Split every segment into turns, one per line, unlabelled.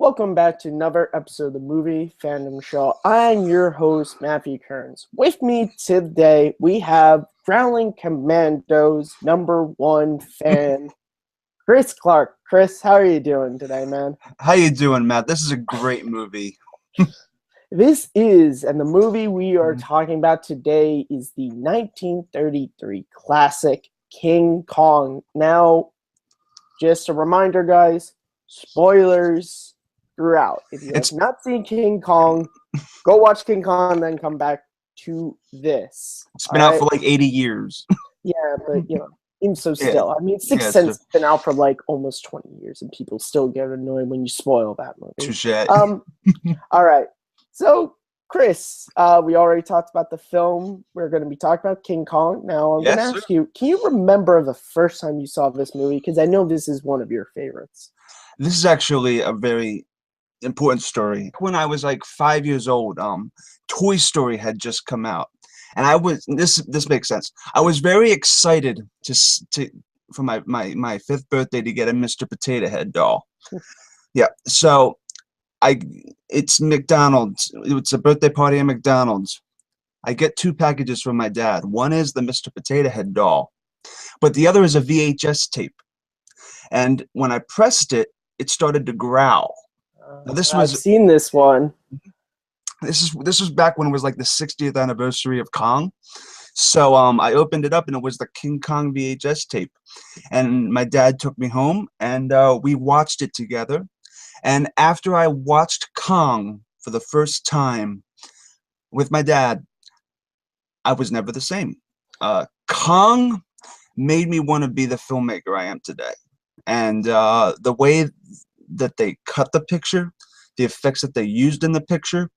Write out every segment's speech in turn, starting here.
Welcome back to another episode of the Movie Fandom Show. I'm your host, Matthew Kearns. With me today, we have Growling Commandos #1 fan, Chris Clark. Chris, how are you doing today, man?
How you doing, Matt? This is a great movie.
And the movie we are talking about today is the 1933 classic King Kong. Now, just a reminder, guys, spoilers throughout. If you have not seen King Kong, go watch King Kong, then come back to this.
It's been out for like 80 years.
Yeah, but even so still. I mean, Sixth Sense has been out for like almost 20 years, and people still get annoyed when you spoil that movie.
Touché.
All right. So, Chris, we already talked about the film. We're going to be talking about King Kong. Now, I'm going to ask you, can you remember the first time you saw this movie? Because I know this is one of your favorites.
This is actually a very important story. When I was like 5 years old, Toy Story had just come out. And I was, this makes sense. I was very excited for my 5th birthday to get a Mr. Potato Head doll. Yeah, so it's McDonald's. It's a birthday party at McDonald's. I get 2 packages from my dad. One is the Mr. Potato Head doll, but the other is a VHS tape. And when I pressed it, it started to growl. Now,
I've seen this one.
This was back when it was like the 60th anniversary of Kong. So I opened it up, and it was the King Kong VHS tape. And my dad took me home, and we watched it together. And after I watched Kong for the first time with my dad, I was never the same. Kong made me want to be the filmmaker I am today. And the way that they cut the picture, the effects that they used in the picture,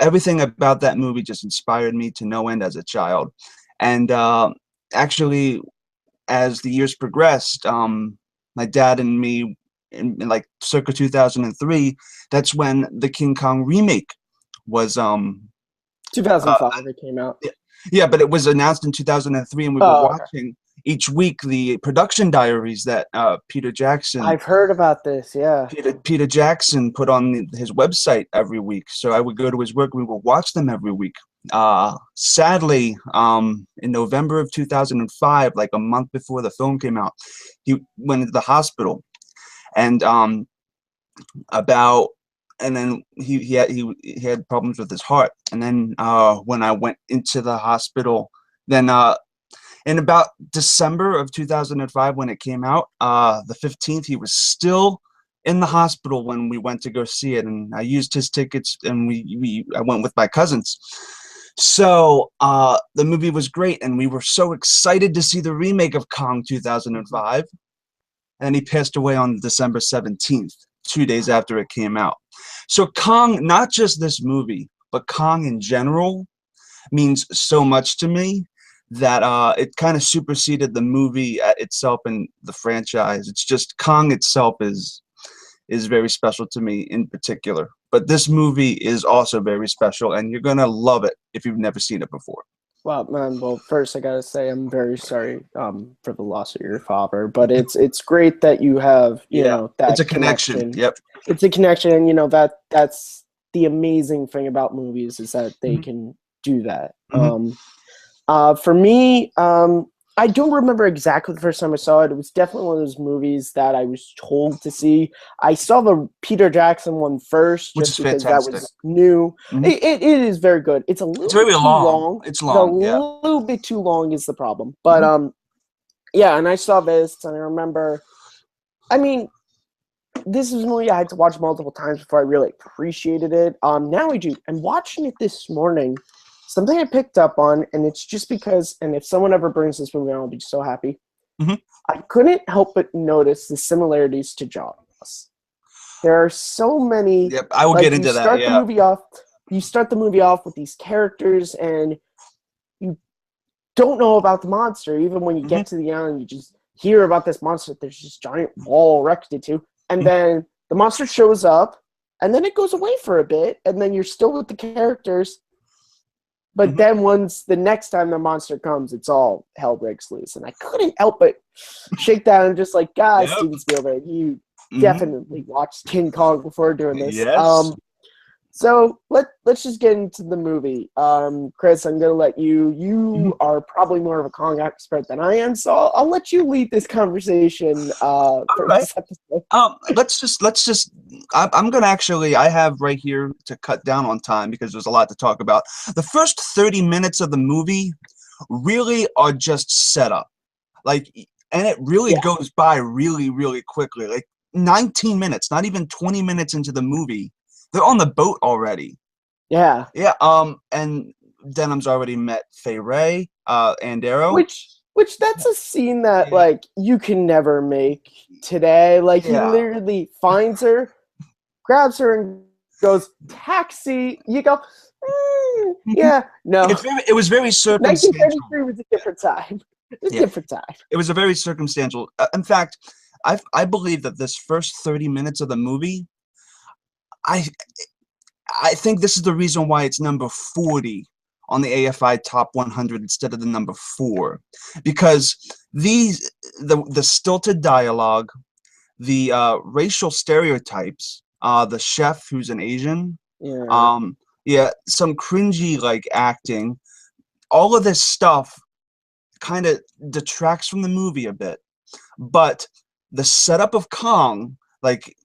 everything about that movie just inspired me to no end as a child. And actually, as the years progressed, my dad and me, in like circa 2003, that's when the King Kong remake was
2005 it came out.
Yeah, but it was announced in 2003, and we were watching each week the production diaries that Peter Jackson.
I've heard about this, yeah.
Peter Jackson put on his website every week, so I would go to his work and we would watch them every week. Sadly, in November of 2005, like a month before the film came out, he went into the hospital. And then he had problems with his heart. And then when I went into the hospital, then in about December of 2005, when it came out, the 15th, he was still in the hospital when we went to go see it. And I used his tickets, and I went with my cousins. So the movie was great, and we were so excited to see the remake of Kong 2005. And he passed away on December 17th, 2 days after it came out. So Kong, not just this movie, but Kong in general, means so much to me that it kind of superseded the movie itself and the franchise. It's just Kong itself is very special to me in particular. But this movie is also very special, and you're going to love it if you've never seen it before.
Well, man, first I gotta say I'm very sorry for the loss of your father, but it's great that you have you know that
it's a connection. Yep,
it's a connection, and that's the amazing thing about movies is that they can do that. For me, I don't remember exactly the first time I saw it. It was definitely one of those movies that I was told to see. I saw the Peter Jackson one first, just because
fantastic.
That was new. It is very good. It's a little bit too long.
It's long.
A little bit too long is the problem. But yeah, and I saw this, and I remember. I mean, this is a movie I had to watch multiple times before I really appreciated it. Now I do. And watching it this morning. Something I picked up on, and it's just because, and if someone ever brings this movie on, I'll be so happy. I couldn't help but notice the similarities to Jaws. There are so many.
Yep, I will get into that.
You start the movie off with these characters, and you don't know about the monster. Even when you get to the island, you just hear about this monster that there's this giant wall erected to, and then the monster shows up, and then it goes away for a bit, and then you're still with the characters. But then once the next time the monster comes, it's all hell breaks loose. And I couldn't help but shake down and just like, God, Steven Spielberg, you definitely watched King Kong before doing this.
Yes.
So let's just get into the movie. Chris, I'm gonna let you. You are probably more of a Kong expert than I am, so I'll let you lead this conversation
All
for
right.
this episode.
Let's just. I'm gonna actually. I have right here to cut down on time because there's a lot to talk about. The first 30 minutes of the movie really are just setup, like, and it really
Yeah,
goes by really, really quickly. Like 19 minutes, not even 20 minutes into the movie, they're on the boat already.
yeah.
Yeah. And Denham's already met Fay Ray, Andero.
Which that's a scene that
Yeah.
like you can never make today. Like he
Yeah.
literally finds her, grabs her, and goes taxi. You go, yeah, no.
It was very circumstantial.
1933 was a different time. It's a
Yeah.
different time.
It was a very circumstantial. In fact, I believe that this first 30 minutes of the movie, I I think this is the reason why it's number 40 on the AFI Top 100 instead of the number 4, because the stilted dialogue, the racial stereotypes, the chef who's an Asian,
Yeah.
yeah, some cringy like acting, all of this stuff kind of detracts from the movie a bit. But the setup of Kong, like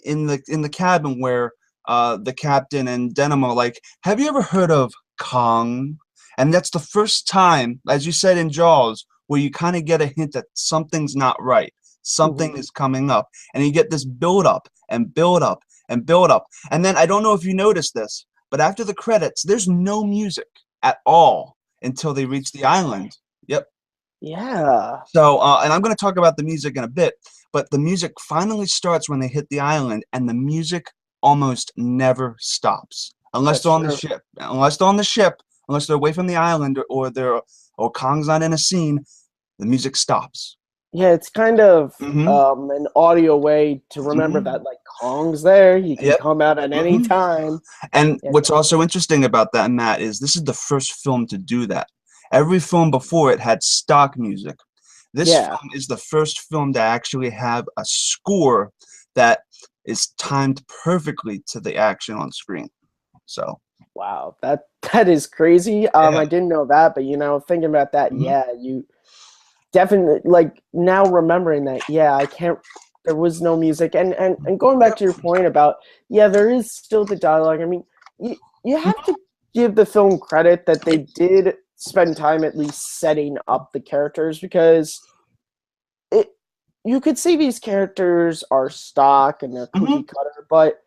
in the cabin where the captain and Denham are like, "Have you ever heard of Kong?" And that's the first time, as you said in Jaws, where you kind of get a hint that something's not right. Something is coming up, and you get this build up and build up and build up, and then I don't know if you noticed this, but after the credits, there's no music at all until they reach the island. Yep.
Yeah.
So, and I'm going to talk about the music in a bit, but the music finally starts when they hit the island, and the music almost never stops unless
That's
they're on the
true.
ship. Unless they're on the ship, unless they're away from the island, or Kong's not in a scene, the music stops.
Yeah, it's kind of
Mm-hmm.
an audio way to remember
Mm-hmm.
that like Kong's there. He can
Yep.
come out at any
Mm-hmm.
time.
And
Yeah.
what's also interesting about that, Matt, is this is the first film to do that. Every film before it had stock music. This
Yeah.
film is the first film to actually have a score that is timed perfectly to the action on screen. So,
Wow, that is crazy.
yeah.
I didn't know that, but thinking about that,
Mhm.
yeah, you definitely like now remembering that, yeah, I can't. There was no music, and going back to your point about, yeah, there is still the dialogue. I mean, you have to give the film credit that they did spend time at least setting up the characters, because you could see these characters are stock and they're cookie cutter, but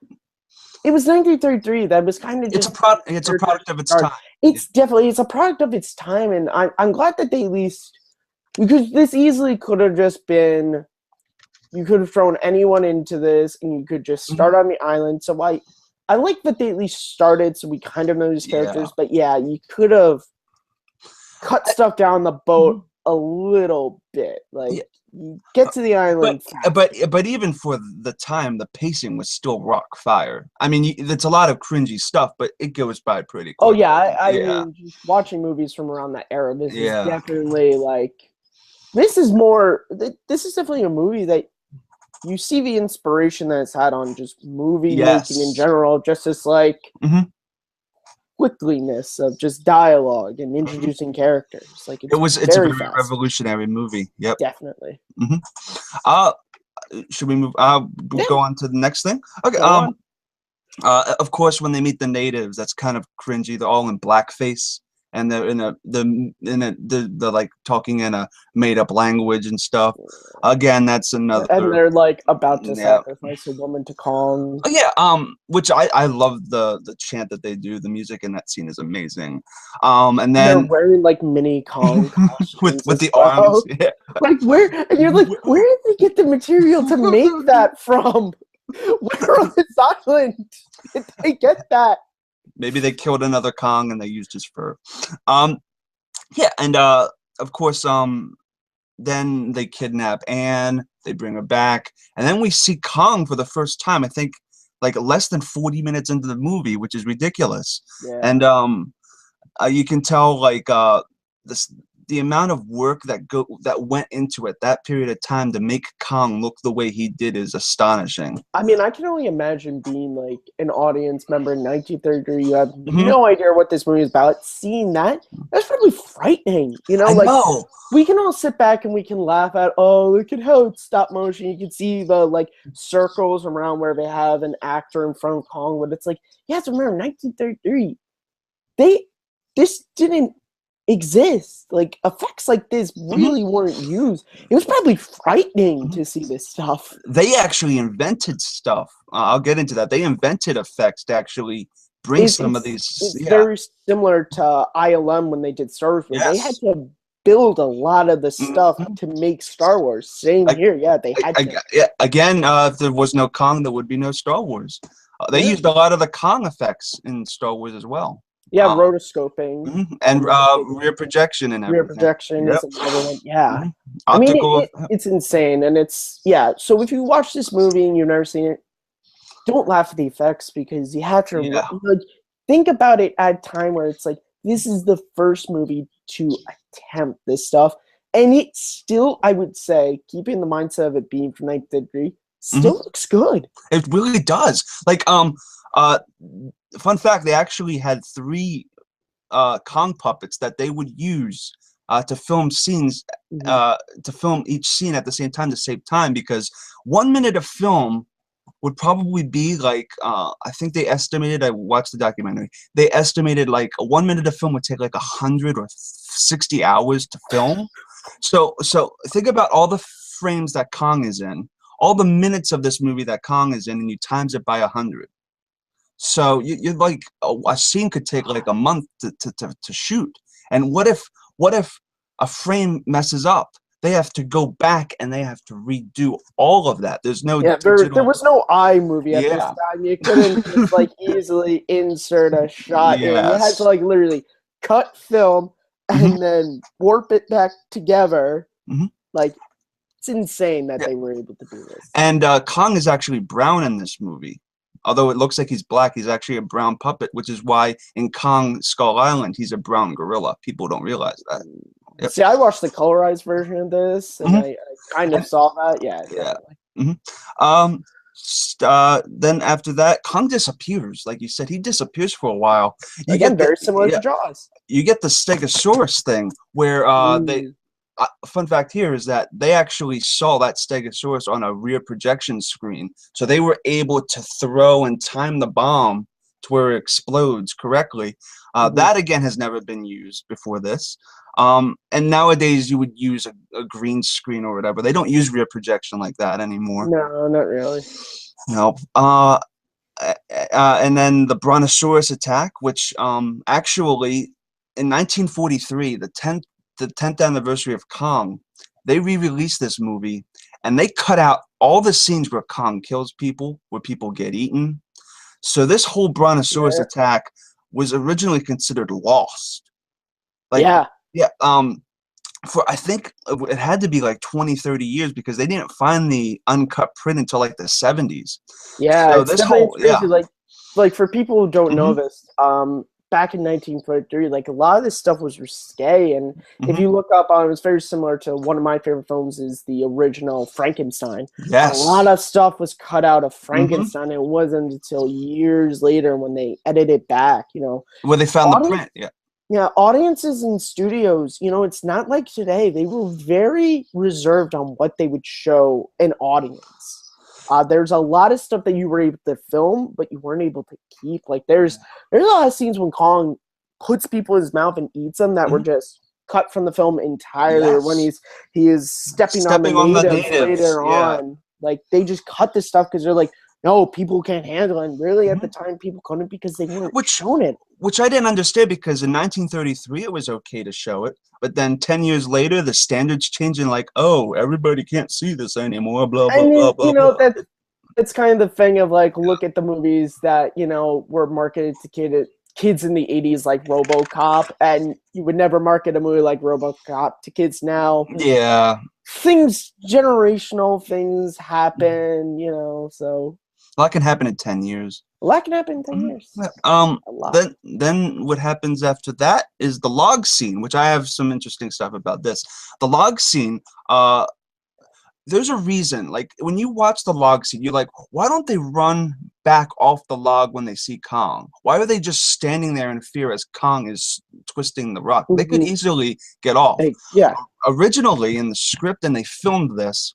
it was 1933. That was kind of
It's a
just
it's a product of its
start.
time.
It's definitely a product of its time, and I'm glad that they at least, because this easily could have just been, you could have thrown anyone into this and you could just start on the island. So I like that they at least started so we kind of know these characters, but yeah, you could have cut stuff down the boat a little bit. Like, you get to the island
But even for the time, the pacing was still rock fire. I mean, it's a lot of cringy stuff, but it goes by pretty quick.
Oh yeah, I mean, just watching movies from around that era, this is definitely like, this is definitely a movie that you see the inspiration that it's had on just movie making in general, just this like quickliness of just dialogue and introducing characters. Like, it's
a
very
very
fast.
revolutionary movie. Yep.
Definitely.
Should we move? Go on to the next thing. Okay.
Go on.
Of course, when they meet the natives, that's kind of cringy. They're all in blackface, and they're they're like talking in a made up language and stuff. Again, that's another.
And they're like about to sacrifice a woman to Kong.
Oh, yeah. Which I love the chant that they do. The music in that scene is amazing. And then
they're wearing like mini Kong costumes
with the
well.
arms. Yeah.
Like, where, and you're like, where did they get the material to make that from? Where on this island did they get that?
Maybe they killed another Kong and they used his fur. Yeah, and of course, then they kidnap Anne, they bring her back, and then we see Kong for the first time, I think, like less than 40 minutes into the movie, which is ridiculous.
Yeah.
And you can tell, like, the amount of work that went into it that period of time to make Kong look the way he did is astonishing.
I mean, I can only imagine being like an audience member in 1933. You have
Mhm.
no idea what this movie is about. Seeing that's probably frightening. You know,
I
like
know.
we can all sit back and we can laugh at, oh, look at how it's stop motion. You can see the like circles around where they have an actor in front of Kong, but it's like, you have to remember 1933. This didn't exist. Like effects like this really weren't used. It was probably frightening to see this stuff.
They actually invented stuff. I'll get into that. They invented effects to actually bring some of these.
It's very similar to ILM when they did Star Wars. Where They had to build a lot of the stuff to make Star Wars. Same here. Yeah, they had to.
Yeah, again, if there was no Kong, there would be no Star Wars. They used a lot of the Kong effects in Star Wars as well.
Yeah, rotoscoping
and rear projection and everything.
Rear projection is another one. Yeah,
Optical.
I mean, it's insane, and it's So if you watch this movie and you've never seen it, don't laugh at the effects because you have to like, think about it at a time where it's like this is the first movie to attempt this stuff, and it still, I would say, keeping the mindset of it being from 1933, still looks good.
It really does. Like fun fact, they actually had 3 Kong puppets that they would use to film scenes, to film each scene at the same time to save time, because 1 minute of film would probably be like, I think they estimated, I watched the documentary, they estimated like 1 minute of film would take like 100 or 60 hours to film. So think about all the frames that Kong is in, all the minutes of this movie that Kong is in, and you times it by 100. So you're like, a scene could take like a month to shoot. And what if a frame messes up? They have to go back and they have to redo all of that. There's no
there was no iMovie at this time. You couldn't just like easily insert a shot in. You had to like literally cut film and then warp it back together. Like, it's insane that they were able to do this.
And Kong is actually brown in this movie. Although it looks like he's black, he's actually a brown puppet, which is why in Kong Skull Island, he's a brown gorilla. People don't realize that.
Yep. See, I watched the colorized version of this, and I kind of saw that. Yeah.
Then after that, Kong disappears. Like you said, he disappears for a while.
Very similar to Jaws.
You get the Stegosaurus thing, where fun fact here is that they actually saw that Stegosaurus on a rear projection screen, so they were able to throw and time the bomb to where it explodes correctly. That again has never been used before this. And nowadays you would use a green screen or whatever. They don't use rear projection like that anymore.
No, not really.
No. And then the Brontosaurus attack, which actually in 1943, the 10th anniversary of Kong, they re-released this movie and they cut out all the scenes where Kong kills people, where people get eaten. So this whole Brontosaurus attack was originally considered lost. For I think it had to be like 20, 30 years because they didn't find the uncut print until like the 70s.
Yeah, so this whole crazy. Like for people who don't know this, back in 1943, like a lot of this stuff was risque, and if you look up on, it's very similar to one of my favorite films is the original Frankenstein.
Yes,
a lot of stuff was cut out of Frankenstein. It wasn't until years later when they edited it back,
where they found the print.
Yeah, audiences in studios, it's not like today. They were very reserved on what they would show an audience. There's a lot of stuff that you were able to film, but you weren't able to keep. Like there's a lot of scenes when Kong puts people in his mouth and eats them that were just cut from the film entirely. Or when he is stepping on the natives later on. Like they just cut this stuff because they're like, no, people can't handle it. And really, at the time, people couldn't because they weren't shown it.
Which I didn't understand because in 1933 it was okay to show it, but then 10 years later the standards changed and like, oh, everybody can't see this anymore. Blah blah blah.
That's kind of the thing of like, look at the movies that were marketed to kids in the 80s, like RoboCop, and you would never market a movie like RoboCop to kids now.
Yeah, generational
things happen, so.
A lot can happen in 10 years.
A lot can happen in 10 years. A lot.
Then what happens after that is the log scene, which I have some interesting stuff about this. The log scene, there's a reason. Like when you watch the log scene, you're like, why don't they run back off the log when they see Kong? Why are they just standing there in fear as Kong is twisting the rock? They could easily get off.
Yeah.
Originally in the script, and they filmed this,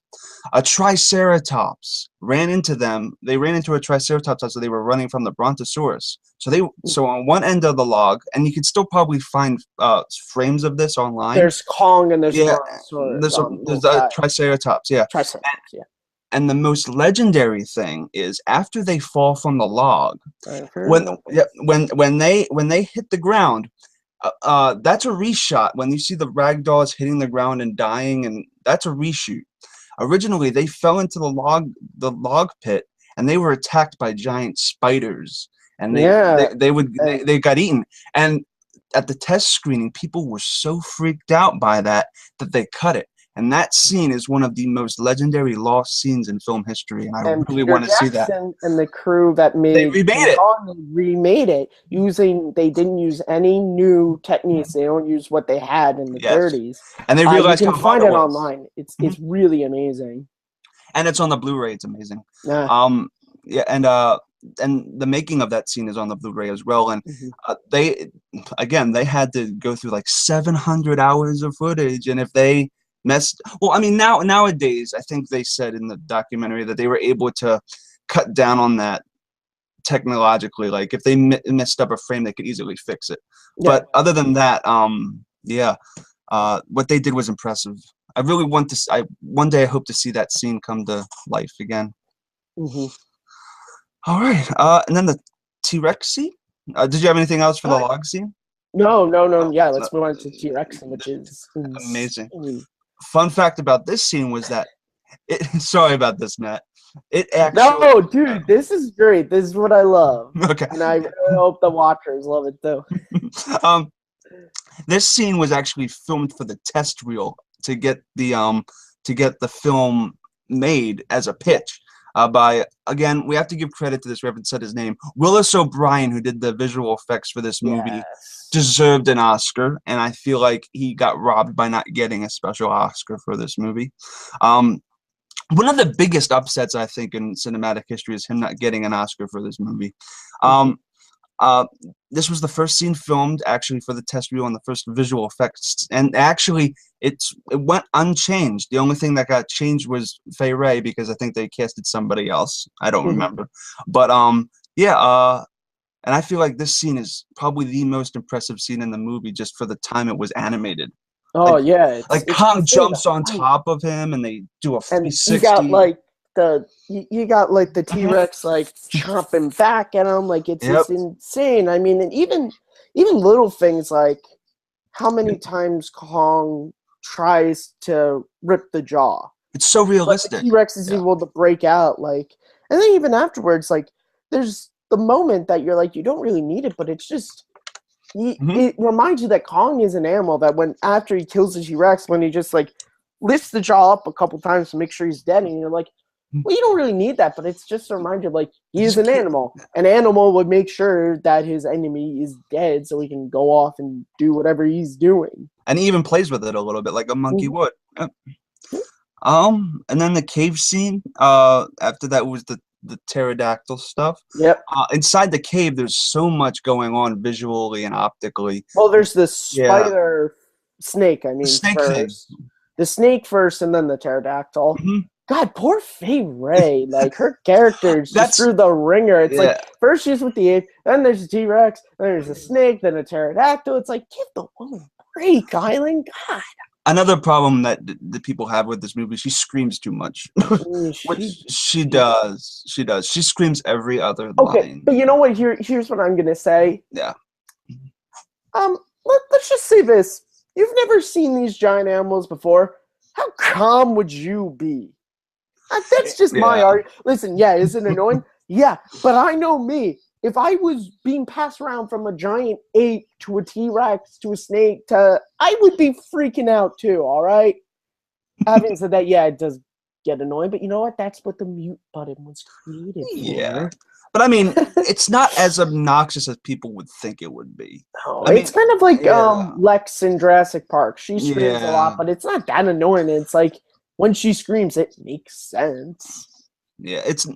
a triceratops ran into them. They ran into a triceratops as they were running from the brontosaurus. So on one end of the log, and you can still probably find frames of this online.
There's Kong and there's
there's a triceratops. Yeah.
Triceratops. Yeah.
And the most legendary thing is after they fall from the log, when they hit the ground, that's a reshot. When you see the ragdolls hitting the ground and dying, and that's a reshoot. Originally, they fell into the log pit, and they were attacked by giant spiders, and they got eaten. And at the test screening, people were so freaked out by that they cut it. And that scene is one of the most legendary lost scenes in film history, and I really want to see that.
And the crew that made remade it using. They didn't use any new techniques. They don't use what they had in the 30s.
And they realized
you can find it online. It's really amazing.
And it's on the Blu-ray. It's amazing. And the making of that scene is on the Blu-ray as well. And they had to go through like 700 hours of footage, and if they nowadays, I think they said in the documentary that they were able to cut down on that technologically. Like if they messed up a frame, they could easily fix it. But other than that, what they did was impressive. I really want to. One day I hope to see that scene come to life again. All right, and then the T-Rex scene. Did you have anything else for the log scene?
No. Yeah, let's move on to T-Rex, which is
amazing. Fun fact about this scene was that sorry about this, Matt. It actually
dude, this is great. This is what I love.
Okay.
And I really hope the watchers love it too.
This scene was actually filmed for the test reel to get the film made as a pitch. By, again, we have to give credit to this. We haven't said his name. Willis O'Brien, who did the visual effects for this movie, deserved an Oscar, and I feel like he got robbed by not getting a special Oscar for this movie. One of the biggest upsets, I think, in cinematic history is him not getting an Oscar for this movie. This was the first scene filmed actually for the test reel and the first visual effects, and actually it went unchanged. The only thing that got changed was Fay Wray, because I think they casted somebody else. I don't remember, but and I feel like this scene is probably the most impressive scene in the movie, just for the time it was animated.
Oh yeah,
like Kong jumps on top of him, and they do a 360.
You got like the T-Rex like chomping back at him, like it's just insane. I mean, and even little things like how many times Kong tries to rip the jaw.
It's so realistic.
But the T-Rex is able to break out, like, and then even afterwards, like, there's the moment that you're like, you don't really need it, but it's just. It reminds you that Kong is an animal that after he kills the T-Rex, when he just like lifts the jaw up a couple times to make sure he's dead, and you're like, well, you don't really need that, but it's just a reminder, like, he is an animal. An animal would make sure that his enemy is dead so he can go off and do whatever he's doing.
And he even plays with it a little bit like a monkey would. And then the cave scene, after that was the pterodactyl stuff. Inside the cave, there's so much going on visually and optically.
Well, there's the spider snake. I mean, the snake first, and then the pterodactyl. God, poor Fay Wray. Like, her character's just through the ringer. It's like, first she's with the ape, then there's a T-Rex, then there's a snake, then a pterodactyl. It's like, give the woman a break, Island. God.
Another problem that the people have with this movie, she screams too much. Which she does. She does. She screams every other line.
But you know what? Here's what I'm going to say.
Yeah.
Let's just say this. You've never seen these giant animals before. How calm would you be? That's just my argument. Listen, is it annoying? Yeah, but I know me. If I was being passed around from a giant ape to a T-Rex to a snake I would be freaking out too, all right? Having said that, it does get annoying. But you know what? That's what the mute button was created
Yeah.
for.
But I mean, it's not as obnoxious as people would think it would be.
Oh,
I mean,
it's kind of like
yeah,
Lex in Jurassic Park. She screams a lot,
yeah,
but it's not that annoying. It's like when she screams, it makes sense.
yeah. It's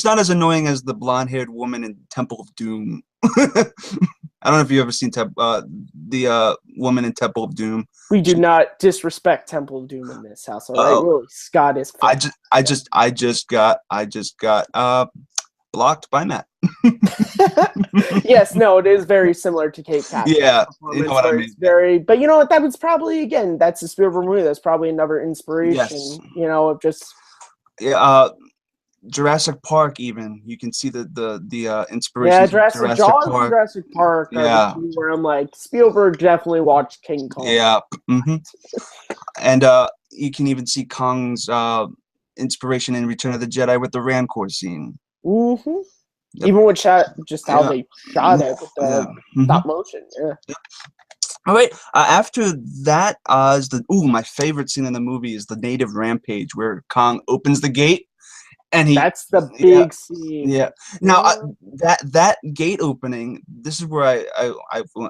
not as annoying as the blonde-haired woman in Temple of Doom. I don't know if you ever seen the woman in Temple of Doom.
We do
She,
not disrespect Temple of Doom in this house, all right?
uh,
Really, Scott is
I
fun.
just, I just got blocked by Matt.
Yes, no, it is very similar to Kate Capshaw's
Yeah, you know
performance,
what I
where
mean.
it's very. But you know what? That was probably again. That's a Spielberg movie. That's probably another inspiration.
Yes.
You know, of just
Yeah, Jurassic Park. Even you can see the
yeah,
inspirations from
Jurassic
Jurassic
Jaws and
Park.
Jurassic Park are the
Yeah,
two where I'm like Spielberg definitely watched King Kong.
yeah. And you can even see Kong's inspiration in Return of the Jedi with the Rancor scene.
Mm-hmm.
Yep.
Even with just how
Yeah.
they shot it with
Yeah.
the stop motion. Yeah.
All right. After that is my favorite scene in the movie is the native rampage where Kong opens the gate and he
That's the
yeah
big scene.
yeah. Now that gate opening, this is where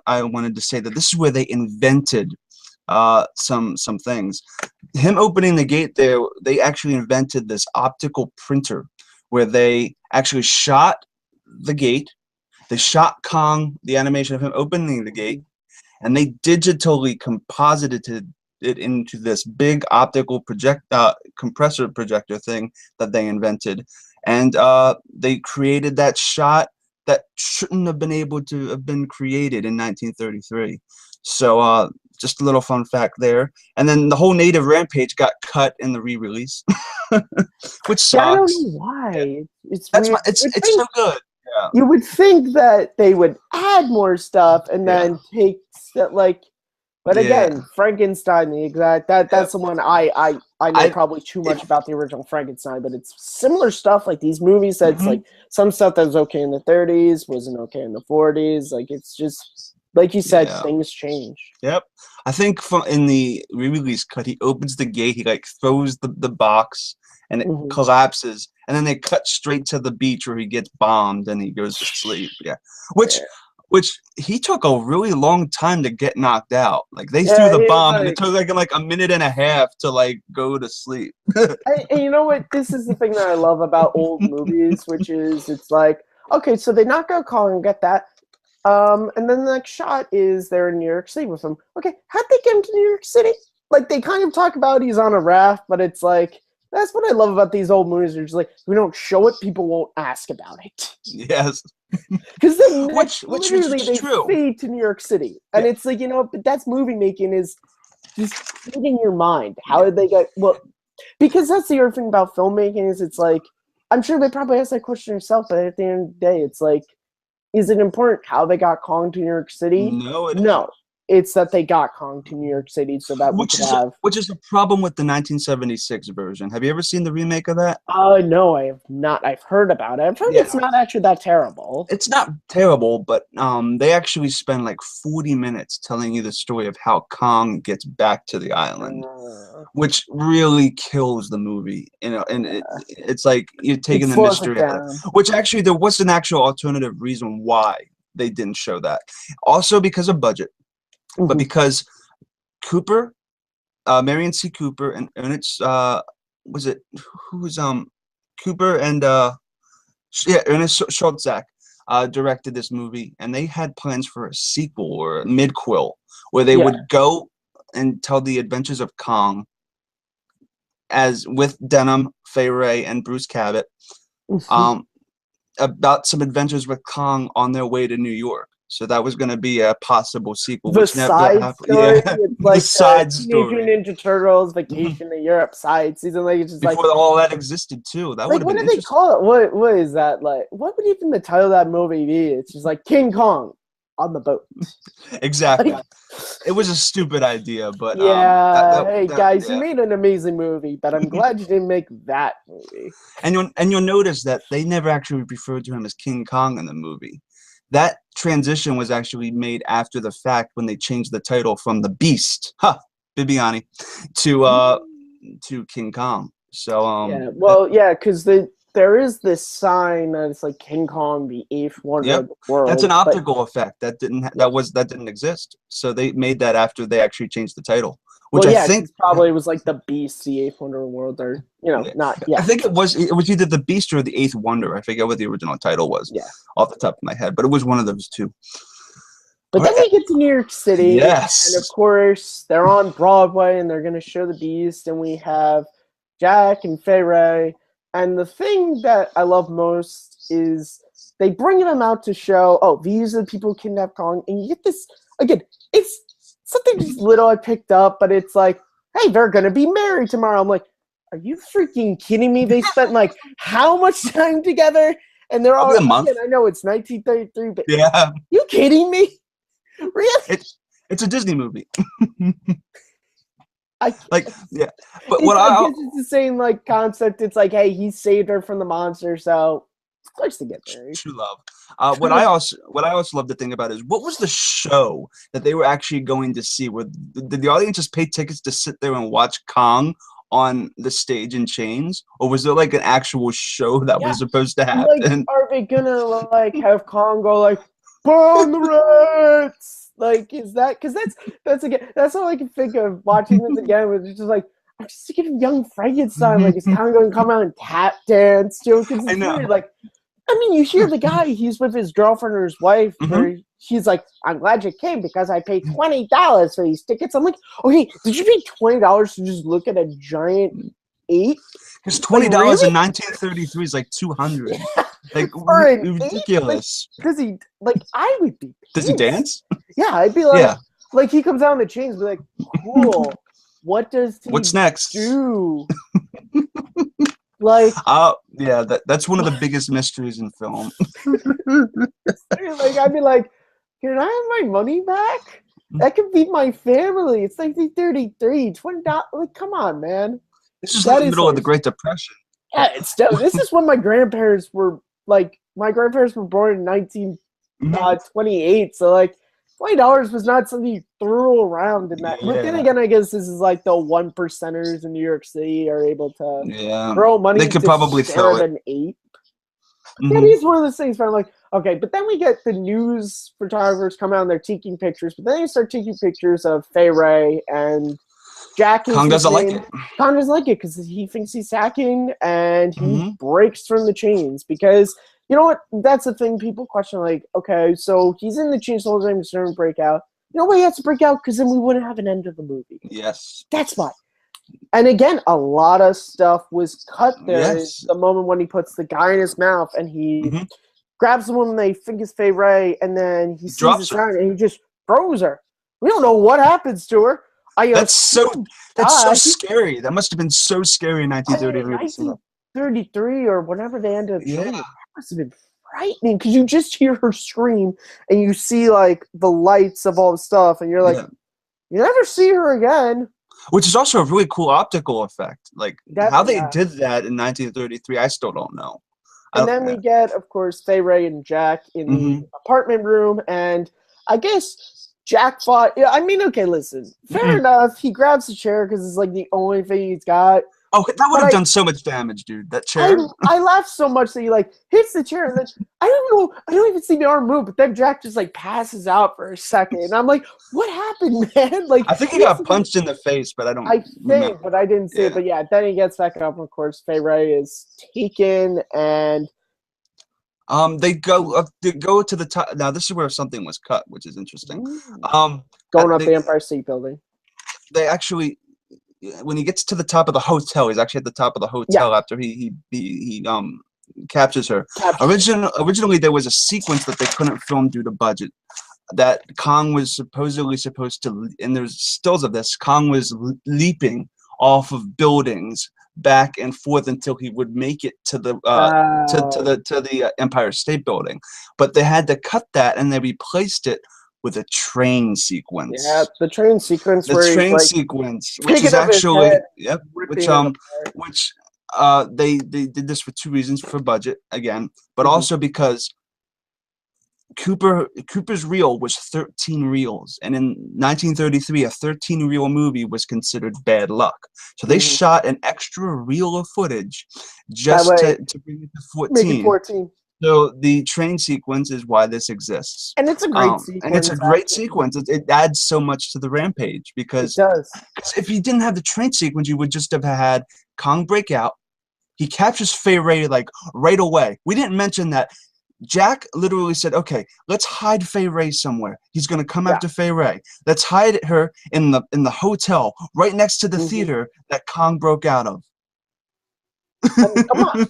I wanted to say that this is where they invented some things. Him opening the gate there, they actually invented this optical printer where they actually shot the gate. They shot Kong, the animation of him opening the gate, and they digitally composited it into this big optical compressor projector thing that they invented, and they created that shot that shouldn't have been able to have been created in 1933. So just a little fun fact there. And then the whole native rampage got cut in the re-release, which
Yeah, I don't know
sucks. Yeah.
why. It's
That's
weird.
my. It's so good. Yeah.
You would think that they would add more stuff and
Yeah.
then take like. But
Yeah.
again, Frankenstein, the exact that's the one I know
I
probably too much
if
about the original Frankenstein, but it's similar stuff like these movies that's like some stuff that was okay in the 30s wasn't okay in the 40s. Like it's just like you said,
yeah.
things change.
Yep. I think in the re-release cut, he opens the gate, he like throws the box, and it collapses, and then they cut straight to the beach where he gets bombed and he goes to sleep. Yeah. Which he took a really long time to get knocked out. Like they threw the bomb, and it took like a minute and a half to like go to sleep.
And you know what? This is the thing that I love about old movies, which is it's like, okay, so they knock out Kong and get that. And then the next shot is they're in New York City with him. Okay, how'd they get him to New York City? Like they kind of talk about he's on a raft, but it's like that's what I love about these old movies. They're just like, if we don't show it, people won't ask about it.
Yes.
Because then
which
literally
is
they
true.
fade to New York City. And it's like, you know, but that's movie making is just feeding your mind. How did they get because that's the other thing about filmmaking is it's like I'm sure they probably asked that question yourself, but at the end of the day, it's like, is it important how they got Kong to New York City?
No,
no. It's that they got Kong to New York City so that we could have.
Which is a problem with the 1976 version. Have you ever seen the remake of that?
No, I have not. I've heard about it. I've heard it's not actually that terrible.
It's not terrible, but they actually spend like 40 minutes telling you the story of how Kong gets back to the island, which really kills the movie. You know, and it's like you're taking the mystery out of it. Which actually there was an actual alternative reason why they didn't show that. Also because of budget. But because Cooper, Marion C. Cooper, and Ernest, was it who was Cooper and Ernest Schultzak directed this movie, and they had plans for a sequel or a midquel where they would go and tell the adventures of Kong as with Denham, Fay Wray, and Bruce Cabot, about some adventures with Kong on their way to New York. So that was going to be a possible sequel.
The
which
side
never
story,
yeah.
it's like
the side
Teenage
story.
Ninja Turtles Vacation to Europe side season. Like it's just
before all that existed too. That would have been
what do they call it? What is that like? What would even the title of that movie be? It's just like King Kong on the boat.
Exactly. It was a stupid idea, but
hey guys, you made an amazing movie, but I'm glad you didn't make that movie.
And you'll notice that they never actually referred to him as King Kong in the movie. That transition was actually made after the fact when they changed the title from the Beast, Bibiani, to King Kong. So
Yeah, well, yeah, because there is this sign that it's like King Kong, the eighth wonder
yep,
of the
that's an
world. But
optical effect that didn't
yeah,
that didn't exist. So they made that after they actually changed the title, which
well,
I
yeah,
think
because probably it was like the Beast, the eighth wonder of the world, or
yeah,
not.
I
Yeah,
think it was either the Beast or the Eighth Wonder. I forget what the original title was
yeah.
off the top of my head, but it was one of those two.
But
All
then
right.
we get to New York City, and of
Yes.
course they're on Broadway, and they're going to show the Beast, and we have Jack and Fay Ray. And the thing that I love most is they bring them out to show, oh, these are the people who kidnapped Kong, and you get this again. It's something just little I picked up, but it's like, hey, they're going to be married tomorrow. I'm like, are you freaking kidding me? They spent like how much time together? And they're all,
Probably a month.
again, I know it's 1933, but
Yeah.
you kidding me? Really?
It's a Disney movie.
I,
Like, yeah. But
it's, I guess it's the same like concept. It's like, hey, he saved her from the monster, so of course to get married.
true love. What I also love to think about is what was the show that they were actually going to see? Where did the audience just pay tickets to sit there and watch Kong on the stage in chains, or was there like an actual show that
Yeah,
was supposed to
like,
happen?
are they gonna like have Kong go like burn the rats? Like, is that because that's again that's all I can think of watching this again. Was just like I'm just thinking of young Frankenstein. Like, is Kong going to come out and tap dance? Because
I
it's
know.
weird. Like, I mean, you hear the guy, he's with his girlfriend or his wife,
Mhm.
where he's like, I'm glad you came because I paid $20 for these tickets. I'm like, okay, did you pay $20 to just look at a giant ape?
Because
Like,
$20
really?
in 1933 is like 200. Like
For an ape?
ridiculous.
Does he, like, I would be
Does he
pissed.
dance?
Yeah, I'd be like,
Yeah.
he comes out in the chains, be like, cool. What does he
What's next?
do? Like,
Yeah, that's one of the biggest mysteries in film.
like, I'd be like, can I have my money back? That could be my family. It's 1933, $20. Like, come on, man.
This is in
That
the
is
middle of
like,
the Great Depression.
yeah, it's this is when my grandparents were like, my grandparents were born in 1928. So like, $20 was not something you threw around in that. But then
Yeah.
again, I guess this is like the one percenters in New York City are able to
Yeah.
throw money
They could
to
probably
stare
throw
at
it.
an ape.
Mhm.
That is one of those things where I'm like, okay, but then we get the news photographers come out and they're taking pictures, but then they start taking pictures of Fay Ray and Jack is
Kong
his
doesn't like
name.
it.
Kong doesn't like it because he thinks he's hacking and he
Mhm.
breaks from the chains because you know what? That's the thing people question. Like, okay, so he's in the chains the whole time, he's trying to break out. You know why he has to break out? Because then we wouldn't have an end of the movie.
Yes.
That's why. And again, a lot of stuff was cut there.
Yes.
The moment when he puts the guy in his mouth and he
Mhm.
grabs the woman, they think it's Fay Ray, and then he sees the
Drops her.
sign and he just throws her. We don't know what happens to her.
That's so
die.
scary. That must have been so scary in
I mean, in
1933.
1933 or whenever they ended up showing
Yeah.
it, that must have been frightening because you just hear her scream and you see like the lights of all the stuff, and you're like,
Yeah.
you never see her again.
Which is also a really cool optical effect. Like how they
Yeah.
did that in 1933, I still don't know.
And then we get, of course, Fay Ray and Jack in the apartment room, and I guess Jack fought. Yeah, I mean, okay, listen, fair enough. He grabs the chair because it's like the only thing he's got.
Oh, that would have done so much damage, dude. That chair.
I laughed so much that he like hits the chair, and then I don't even see the arm move, but then Jack just like passes out for a second, and I'm like, what happened, man? Like,
I think he got punched in the face, but I don't.
I think,
remember.
but I didn't see it. But yeah, then he gets back up. Of course, Fay Ray is taken, and
they go to the top. Now this is where something was cut, which is interesting.
Going up the Empire State Building.
They actually, when he gets to the top of the hotel, he's actually at the top of the hotel after he captures her. Originally, there was a sequence that they couldn't film due to budget. That Kong was supposedly supposed to, and there's stills of this. Kong was leaping off of buildings back and forth until he would make it to the to the Empire State Building, but they had to cut that and they replaced it with a train sequence.
Yeah, the train sequence.
The train sequence, which is actually they did this for two reasons: for budget again, but also because Cooper's reel was 13 reels, and in 1933, a 13-reel movie was considered bad luck. So they
Mhm.
shot an extra reel of footage
That
just
way,
to bring it to
make it
14.
14.
So the train sequence is why this exists.
And it's a great
And it's a
sequence,
great
actually.
sequence. It adds so much to the rampage
It
because
does.
if you didn't have the train sequence, you would just have had Kong break out. He captures Fay Ray like right away. We didn't mention that Jack literally said, "Okay, let's hide Fay Ray somewhere. He's gonna come
Yeah.
after Fay Ray. Let's hide her in the hotel right next to the
Mhm.
theater that Kong broke out of."
I mean, come on.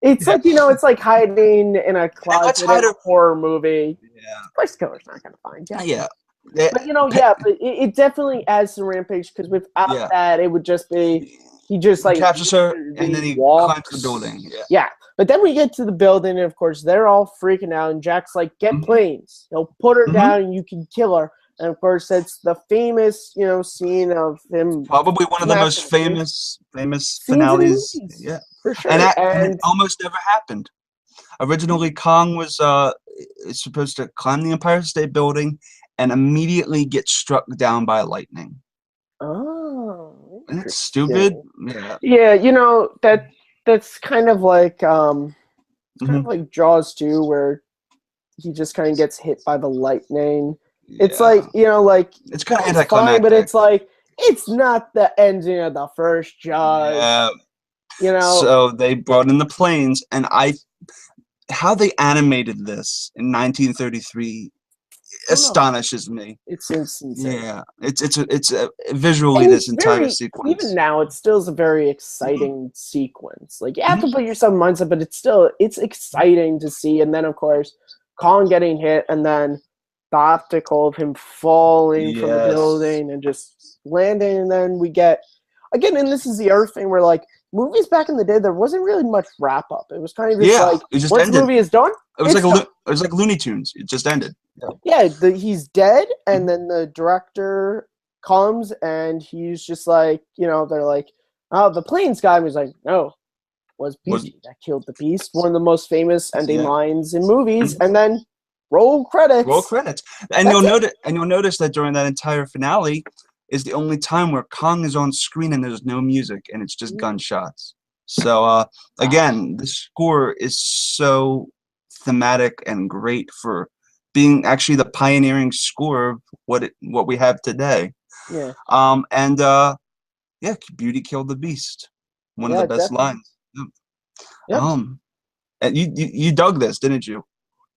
It's
Yeah.
like, it's like hiding in a
And let's
closet in
hide
a
her.
horror movie.
Yeah.
Place killer's not going to find you.
Yeah. Yeah.
But, yeah, but it definitely adds to Rampage because without
Yeah.
that, it would just be he just,
He
like,
captures her, and then
he
he climbs the building.
walks.
Yeah.
Yeah. But then we get to the building, and of course, they're all freaking out, and Jack's like, get
Mhm.
planes. He'll put her
Mhm.
down, and you can kill her. And, of course, it's the famous, scene of him
Probably one of the most
smashing her.
famous
Scenes in
finales.
movies,
Yeah.
for
And
sure.
it almost never happened. Originally, Kong was supposed to climb the Empire State Building and immediately get struck down by lightning.
Oh,
Isn't that stupid?
interesting.
Yeah.
Yeah, that's kind of like
Mhm.
Jaws 2, where he just kind of gets hit by the lightning. It's
Yeah.
like,
It's kind of
it's fine, but
anticlimactic.
it's like it's not the ending of the first Jaws.
Yeah.
You know,
So they brought in the planes, and how they animated this in 1933
I don't know.
astonishes me.
It's insane.
Yeah, it's visually
And
this
it's
entire
very, even
sequence.
now, it still is a very
Mhm.
exciting sequence. Like, you have to
Mhm.
put yourself in mindset, but it's exciting to see. And then, of course, Colin getting hit, and then the optical of him falling from the
Yes.
building and just landing. And then we get, again, and this is the other thing where, like, movies back in the day, there wasn't really much wrap up. It was kind of just
Yeah,
like,
it just
once the
ended.
movie is done,
It was
it's done.
it was like Looney Tunes. It just ended.
Yeah, he's dead, and
Mhm.
then the director comes, and he's just like, they're like, oh, the planes guy was like, no, it was
Was
Beastie that killed the beast. One of the most famous ending
yeah.
lines in movies,
Mhm.
and then roll
Roll
credits.
credits, and
That's it.
you'll notice that during that entire finale is the only time where Kong is on screen and there's no music and it's just gunshots. So again, the score is so thematic and great for being actually the pioneering score of what we have today.
Yeah,
And yeah, Beauty Killed the Beast, one of the
yeah,
best
definitely.
lines. Yep.
Yep.
And you dug this, didn't you?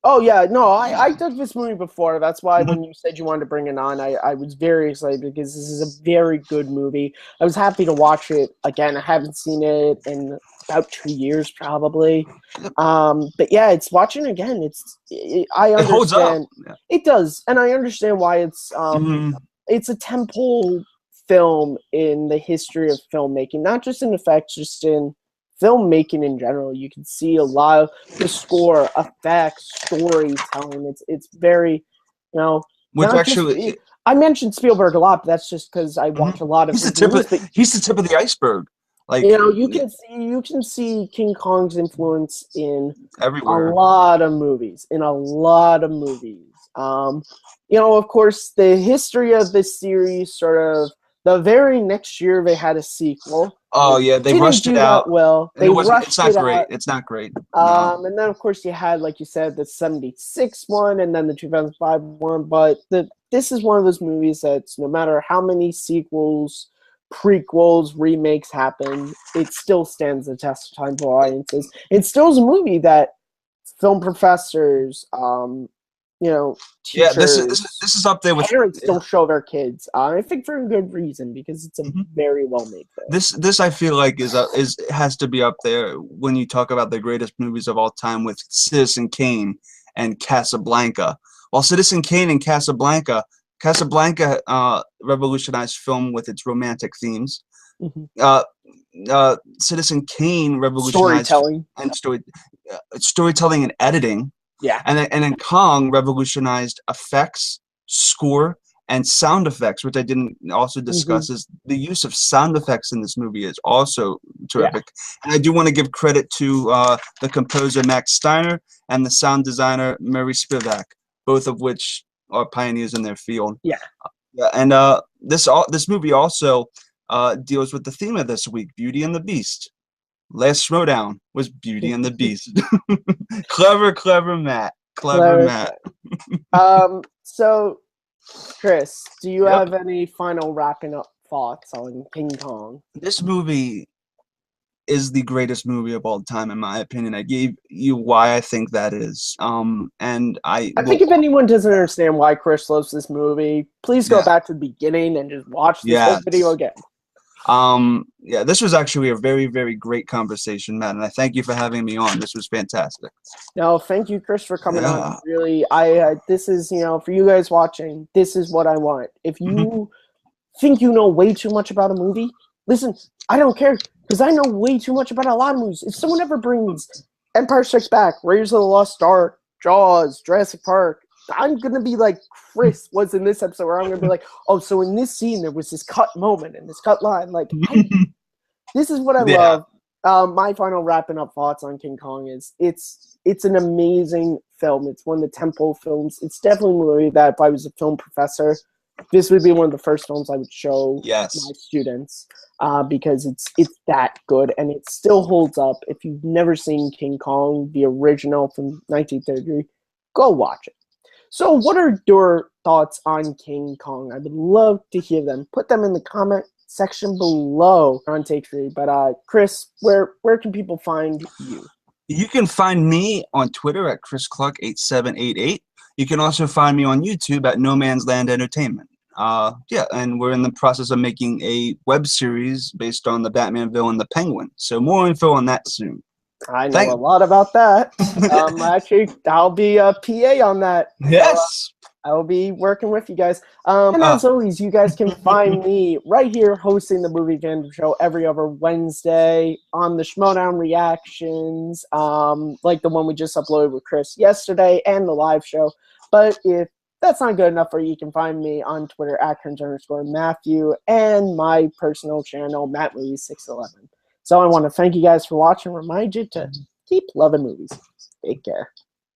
Oh yeah, no, I dug this movie before. That's why
Mhm.
when you said you wanted to bring it on, I was very excited because this is a very good movie. I was happy to watch it again. I haven't seen it in about 2 years probably. But yeah, it's watching again. I
It holds up.
understand it does, and I understand why
Mhm.
it's a temple film in the history of filmmaking, not just in effects, just in filmmaking in general. You can see a lot of the score, effects, storytelling. It's very,
Which
not just.
actually,
I mentioned Spielberg a lot, but that's just because I watch
mhm.
a lot of
he's the
his
tip
movies.
of
But
he's the tip of the iceberg. Like
you can see King Kong's influence in a
everywhere.
lot of movies. In a lot of movies. Of course, the history of this series sort of the very next year they had a sequel, and
Oh
it
yeah, they
didn't
rushed it
do
out,
that well.
and
They
it wasn't. It's
rushed
not
it
great.
out.
It's not great. No.
And then, of course, you had, like you said, the 76 one and then the 2005 one. But this is one of those movies that's no matter how many sequels, prequels, remakes happen, it still stands the test of time for audiences. It still is a movie that film professors,
Yeah,
teachers,
this is up there with.
parents
Yeah.
still show their kids. I think for a good reason because it's a
Mhm.
very well made film.
This I feel like is has to be up there when you talk about the greatest movies of all time with Citizen Kane and Casablanca. While Citizen Kane and Casablanca revolutionized film with its romantic themes.
Mhm.
Uh, Citizen Kane revolutionized
Storytelling.
and storytelling and editing,
Yeah.
and then Kong revolutionized effects, score, and sound effects, which I didn't also discuss, is the use of sound effects in this movie is also terrific. And I do want to give credit to the composer Max Steiner and the sound designer Murray Spivak, both of which are pioneers in their field.
Yeah.
Yeah, and this movie also deals with the theme of this week, Beauty and the Beast. Last Schmodown was Beauty and the Beast. Clever Matt. Clever Matt.
So, Chris, do you
Yep.
have any final wrapping up thoughts on King Kong?
This movie is the greatest movie of all time, in my opinion. I gave you why I think that is. And I
think if anyone doesn't understand why Chris loves this movie, please go back to the beginning and just watch this whole video again.
Yeah, this was actually a very, very great conversation, Matt, and I thank you for having me on. This was fantastic.
No, thank you, Chris, for coming on. Really, this is, for you guys watching, this is what I want. If you think you know way too much about a movie, listen, I don't care, because I know way too much about a lot of movies. If someone ever brings Empire Strikes Back, Raiders of the Lost Ark, Jaws, Jurassic Park, I'm going to be like Chris was in this episode, where I'm going to be like, oh, so in this scene, there was this cut moment and this cut line. Like, this is what I love. My final wrapping up thoughts on King Kong is it's an amazing film. It's one of the tentpole films. It's definitely a movie that if I was a film professor, this would be one of the first films I would show my students because it's that good and it still holds up. If you've never seen King Kong, the original from 1933, go watch it. So what are your thoughts on King Kong? I would love to hear them. Put them in the comment section below on Take 3. But Chris, where can people find you?
You can find me on Twitter at ChrisClark8788. You can also find me on YouTube at No Man's Land Entertainment. And we're in the process of making a web series based on the Batman villain, the Penguin. So more info on that soon.
I know a lot about that. Actually, I'll be a PA on that.
Yes.
So, I will be working with you guys. And as always, you guys can find me right here hosting the Movie Fandom Show every other Wednesday on the Schmodown Reactions, like the one we just uploaded with Chris yesterday and the live show. But if that's not good enough for you, you can find me on Twitter at @Kerns_Matthew and my personal channel, MattMovies611. So I want to thank you guys for watching. Remind you to keep loving movies. Take care.